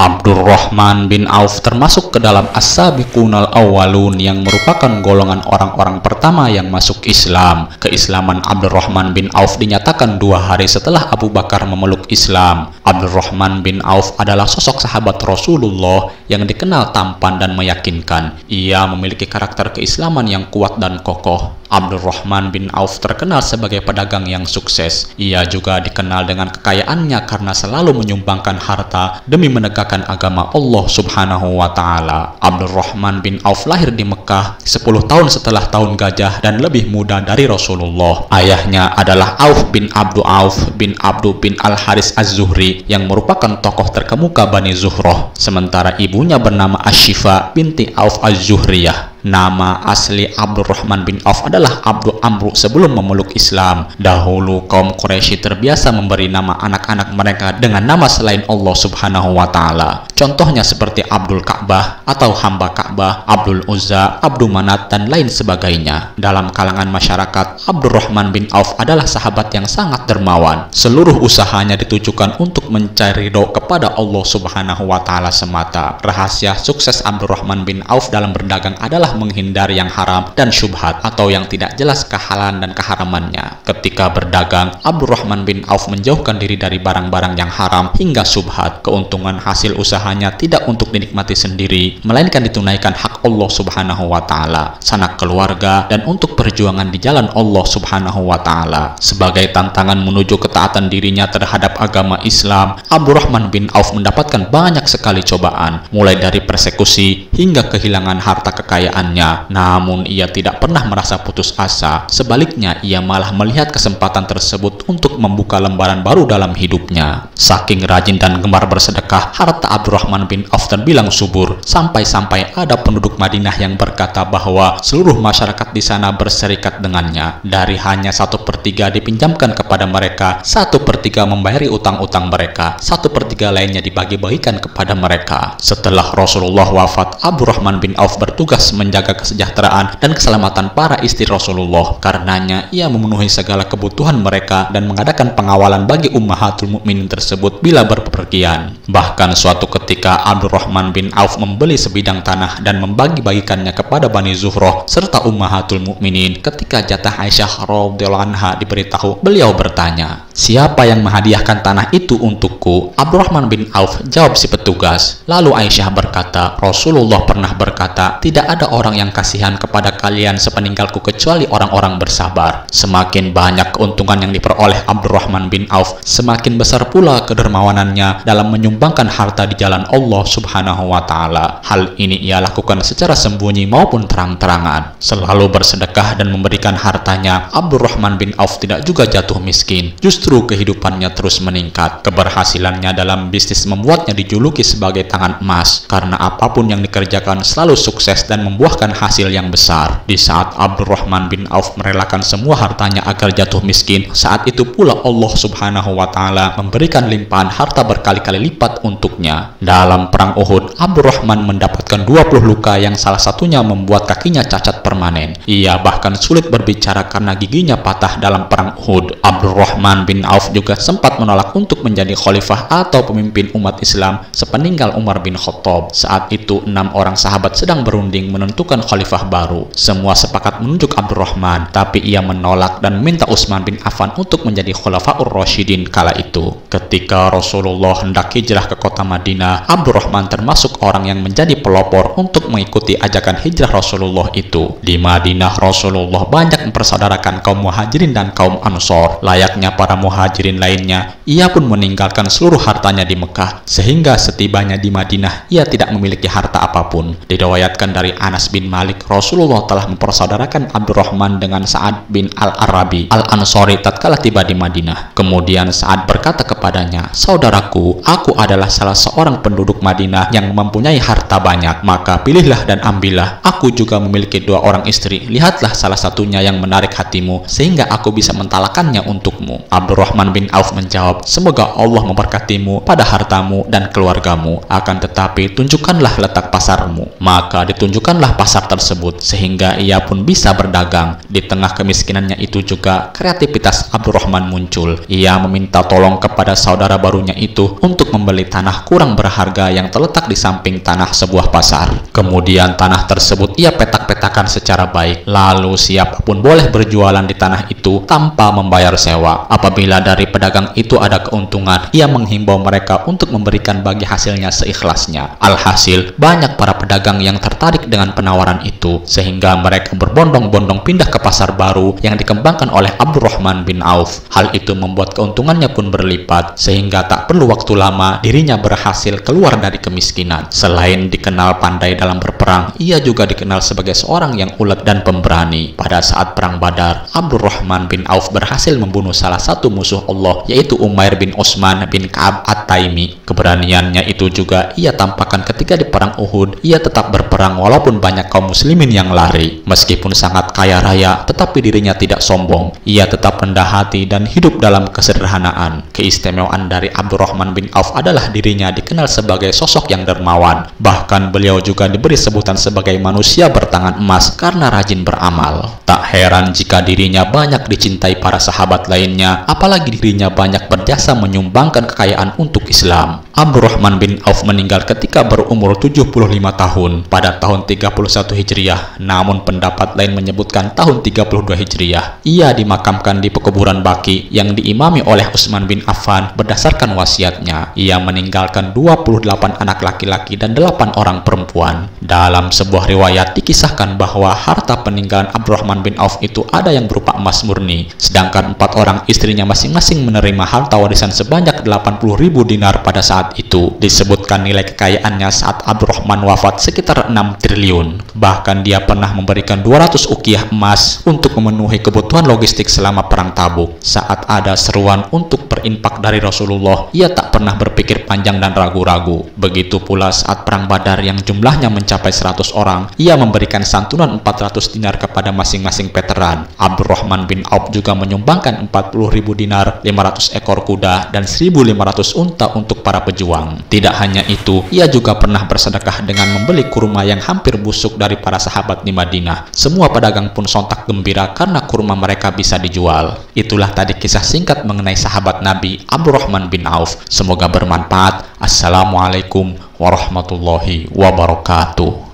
Abdurrahman bin Auf termasuk ke dalam as-sabiqunal awwalun yang merupakan golongan orang-orang pertama yang masuk Islam. Keislaman Abdurrahman bin Auf dinyatakan 2 hari setelah Abu Bakar memeluk Islam. Abdurrahman bin Auf adalah sosok sahabat Rasulullah yang dikenal tampan dan meyakinkan. Ia memiliki karakter keislaman yang kuat dan kokoh. Abdurrahman bin Auf terkenal sebagai pedagang yang sukses. Ia juga dikenal dengan kekayaannya karena selalu menyumbangkan harta demi menegakkan agama Allah Subhanahu wa Ta'ala. Abdurrahman bin Auf lahir di Mekah 10 tahun setelah tahun gajah dan lebih muda dari Rasulullah. Ayahnya adalah Auf bin Abdu bin Al-Haris Az-Zuhri yang merupakan tokoh terkemuka Bani Zuhroh. Sementara ibunya bernama Ashifa binti Auf Az-Zuhriyah. Nama asli Abdurrahman bin Auf adalah Abdu Amru sebelum memeluk Islam. Dahulu kaum Quraisy terbiasa memberi nama anak-anak mereka dengan nama selain Allah Subhanahu wa Ta'ala. Contohnya seperti Abdul Ka'bah atau hamba Ka'bah, Abdul Uzza, Abdul Manat, dan lain sebagainya. Dalam kalangan masyarakat, Abdurrahman bin Auf adalah sahabat yang sangat dermawan. Seluruh usahanya ditujukan untuk mencari ridho kepada Allah Subhanahu wa Ta'ala semata. Rahasia sukses Abdurrahman bin Auf dalam berdagang adalah menghindari yang haram dan syubhat atau yang tidak jelas kehalalan dan keharamannya. Ketika berdagang, Abdurrahman bin Auf menjauhkan diri dari barang-barang yang haram hingga syubhat. Keuntungan hasil usahanya tidak untuk dinikmati sendiri, melainkan ditunaikan hak Allah Subhanahu wa Ta'ala, sanak keluarga, dan untuk perjuangan di jalan Allah Subhanahu wa Ta'ala. Sebagai tantangan menuju ketaatan dirinya terhadap agama Islam, Abdurrahman bin Auf mendapatkan banyak sekali cobaan, mulai dari persekusi hingga kehilangan harta kekayaan. Namun ia tidak pernah merasa putus asa. Sebaliknya, ia malah melihat kesempatan tersebut untuk membuka lembaran baru dalam hidupnya. Saking rajin dan gemar bersedekah, harta Abdurrahman bin Auf terbilang subur, sampai-sampai ada penduduk Madinah yang berkata bahwa seluruh masyarakat di sana berserikat dengannya. Dari hanya 1/3 dipinjamkan kepada mereka, 1/3 membayari utang-utang mereka, 1/3 lainnya dibagi-bagikan kepada mereka. Setelah Rasulullah wafat, Abdurrahman bin Auf bertugas menjaga kesejahteraan dan keselamatan para istri Rasulullah. Karenanya ia memenuhi segala kebutuhan mereka dan mengadakan pengawalan bagi ummahatul mukminin tersebut bila berpergian. Bahkan suatu ketika Abdurrahman bin Auf membeli sebidang tanah dan membagi-bagikannya kepada Bani Zuhroh serta ummahatul mukminin. Ketika jatah Aisyah radhiyallahu anha diberitahu, beliau bertanya, "Siapa yang menghadiahkan tanah itu untukku?" Abdurrahman bin Auf jawab si petugas. Lalu Aisyah berkata, "Rasulullah pernah berkata, tidak ada orang yang kasihan kepada kalian sepeninggalku kecuali orang-orang bersabar." Semakin banyak keuntungan yang diperoleh Abdurrahman bin Auf, semakin besar pula kedermawanannya dalam menyumbangkan harta di jalan Allah Subhanahu wa Ta'ala. Hal ini ia lakukan secara sembunyi maupun terang-terangan. Selalu bersedekah dan memberikan hartanya, Abdurrahman bin Auf tidak juga jatuh miskin. Justru kehidupannya terus meningkat. Keberhasilannya dalam bisnis membuatnya dijuluki sebagai tangan emas, karena apapun yang dikerjakan selalu sukses dan membuahkan hasil yang besar. Di saat Abdurrahman bin Auf merelakan semua hartanya agar jatuh miskin, saat itu pula Allah Subhanahu wa Ta'ala memberikan limpahan harta berkali-kali lipat untuknya. Dalam perang Uhud, Abdurrahman mendapatkan 20 luka yang salah satunya membuat kakinya cacat permanen. Ia bahkan sulit berbicara karena giginya patah dalam perang Uhud. Abdurrahman bin Auf juga sempat menolak untuk menjadi khalifah atau pemimpin umat Islam sepeninggal Umar bin Khattab. Saat itu 6 orang sahabat sedang berunding menentukan khalifah baru. Semua sepakat menunjuk Abdurrahman, tapi ia menolak dan meminta Utsman bin Affan untuk menjadi Khulafaur Rasyidin kala itu. Ketika Rasulullah hendak hijrah ke kota Madinah, Abdurrahman termasuk orang yang menjadi pelopor untuk mengikuti ajakan hijrah Rasulullah itu. Di Madinah, Rasulullah banyak mempersaudarakan kaum Muhajirin dan kaum Ansor. Layaknya para Muhajirin lainnya, ia pun meninggalkan seluruh hartanya di Mekah, sehingga setibanya di Madinah, ia tidak memiliki harta apapun. Diriwayatkan dari Anas bin Malik, Rasulullah telah mempersaudarakan Abdurrahman dengan Sa'ad bin Al-Arabi Al-Ansori tatkala tiba di Madinah. Kemudian Sa'ad berkata kepadanya, "Saudaraku, aku adalah salah seorang penduduk Madinah yang mempunyai harta banyak, maka pilihlah dan ambillah. Aku juga memiliki 2 orang istri. Lihatlah salah satunya yang menarik hatimu, sehingga aku bisa mentalakannya untukmu." Abdurrahman bin Auf menjawab, "Semoga Allah memberkatimu pada hartamu dan keluargamu. Akan tetapi tunjukkanlah letak pasarmu." Maka ditunjukkanlah pasar tersebut sehingga ia pun bisa berdagang. Di tengah kemiskinannya itu juga kreativitas Abdurrahman muncul. Ia meminta tolong kepada saudara barunya itu untuk membeli tanah kurang berharga yang terletak di samping tanah sebuah pasar. Kemudian tanah tersebut ia petak-petakan secara baik. Lalu siapapun boleh berjualan di tanah itu tanpa membayar sewa. Apabila dari pedagang itu ada keuntungan, ia menghimbau mereka untuk memberikan bagi hasilnya seikhlasnya. Alhasil, banyak para pedagang yang tertarik dengan penawaran itu, sehingga mereka berbondong-bondong pindah ke pasar baru yang dikembangkan oleh Abdurrahman bin Auf. Hal itu membuat keuntungannya pun berlipat, sehingga tak perlu waktu lama dirinya berhasil keluar dari kemiskinan. Selain dikenal pandai dalam berperang, ia juga dikenal sebagai seorang yang ulet dan pemberani. Pada saat perang Badar, Abdurrahman bin Auf berhasil membunuh salah satu musuh Allah, yaitu Umair bin Utsman bin Ka'ab At-Taimi. Keberaniannya itu juga ia tampakkan ketika di perang Uhud. Ia tetap berperang walaupun banyak kaum muslimin yang lari. Meskipun sangat kaya raya, tetapi dirinya tidak sombong. Ia tetap rendah hati dan hidup dalam kesederhanaan. Keistimewaan dari Abdurrahman bin Auf adalah dirinya dikenal sebagai sosok yang dermawan. Bahkan beliau juga diberi sebutan sebagai manusia bertangan emas karena rajin beramal. Tak heran jika dirinya banyak dicintai para sahabat lainnya, apalagi dirinya banyak berjasa menyumbangkan kekayaan untuk Islam. Abdurrahman bin Auf meninggal ketika berumur 75 tahun pada tahun 31 Hijriah, namun pendapat lain menyebutkan tahun 32 Hijriah. Ia dimakamkan di pekuburan Baqi yang diimami oleh Utsman bin Affan berdasarkan wasiatnya. Ia meninggalkan 28 anak laki-laki dan 8 orang perempuan. Dalam sebuah riwayat dikisahkan bahwa harta peninggalan Abdurrahman bin Auf itu ada yang berupa emas murni, sedangkan 4 orang istrinya masing-masing menerima harta warisan sebanyak 80.000 dinar pada saat itu. Disebutkan nilai kekayaannya saat Abdurrahman wafat sekitar 6 triliun. Bahkan dia pernah memberikan 200 uqiyah emas untuk memenuhi kebutuhan logistik selama perang Tabuk. Saat ada seruan untuk berinfak dari Rasulullah, ia tak pernah berpikir panjang dan ragu-ragu. Begitu pula saat perang Badar yang jumlahnya mencapai 100 orang, ia memberikan santunan 400 dinar kepada masing-masing veteran. Abdurrahman bin Auf juga menyumbangkan 40.000 dinar, 500 ekor kuda, dan 1.500 unta untuk para pejuang. Tidak hanya itu, ia juga pernah bersedekah dengan membeli kurma yang hampir busuk dari para sahabat di Madinah. Semua pedagang pun sontak gembira karena kurma mereka bisa dijual. Itulah tadi kisah singkat mengenai sahabat Nabi Abdurrahman bin Auf. Semoga bermanfaat. Assalamualaikum warahmatullahi wabarakatuh.